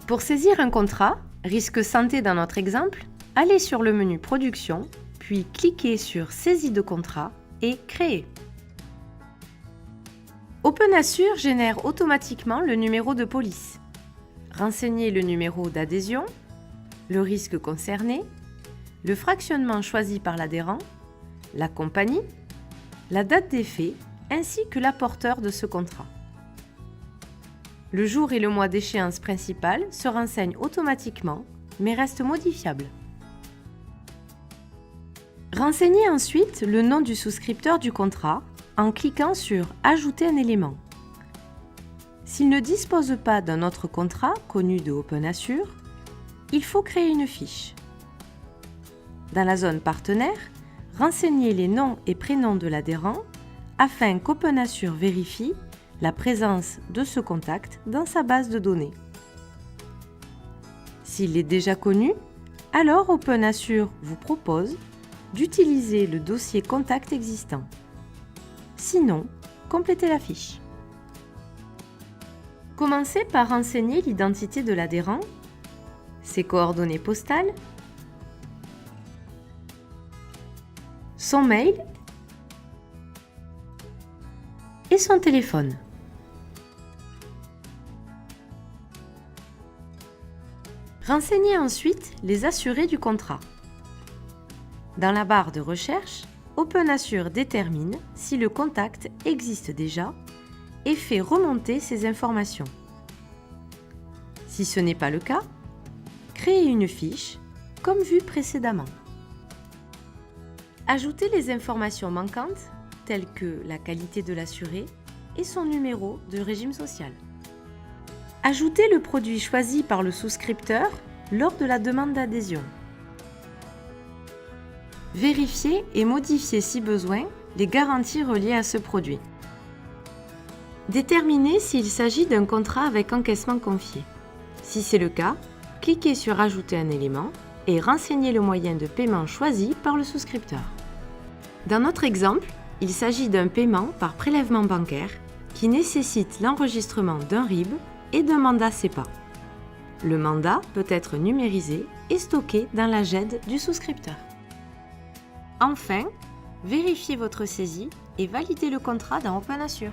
Pour saisir un contrat, risque santé dans notre exemple, allez sur le menu Production, puis cliquez sur Saisie de contrat et Créer. OpenAssure génère automatiquement le numéro de police. Renseignez le numéro d'adhésion, le risque concerné, le fractionnement choisi par l'adhérent, la compagnie, la date d'effet ainsi que l'apporteur de ce contrat. Le jour et le mois d'échéance principale se renseignent automatiquement, mais restent modifiables. Renseignez ensuite le nom du souscripteur du contrat en cliquant sur « Ajouter un élément ». S'il ne dispose pas d'un autre contrat connu de OpenAssure, il faut créer une fiche. Dans la zone Partenaires, renseignez les noms et prénoms de l'adhérent afin qu'OpenAssure vérifie la présence de ce contact dans sa base de données. S'il est déjà connu, alors OpenAssure vous propose d'utiliser le dossier contact existant. Sinon, complétez la fiche. Commencez par renseigner l'identité de l'adhérent, ses coordonnées postales, son mail et son téléphone. Renseignez ensuite les assurés du contrat. Dans la barre de recherche, OpenAssure détermine si le contact existe déjà et fait remonter ces informations. Si ce n'est pas le cas, créez une fiche comme vu précédemment. Ajoutez les informations manquantes telles que la qualité de l'assuré et son numéro de régime social. Ajoutez le produit choisi par le souscripteur lors de la demande d'adhésion. Vérifiez et modifiez si besoin les garanties reliées à ce produit. Déterminez s'il s'agit d'un contrat avec encaissement confié. Si c'est le cas, cliquez sur Ajouter un élément et renseignez le moyen de paiement choisi par le souscripteur. Dans notre exemple, il s'agit d'un paiement par prélèvement bancaire qui nécessite l'enregistrement d'un RIB et d'un mandat SEPA. Le mandat peut être numérisé et stocké dans la GED du souscripteur. Enfin, vérifiez votre saisie et validez le contrat dans OpenAssure.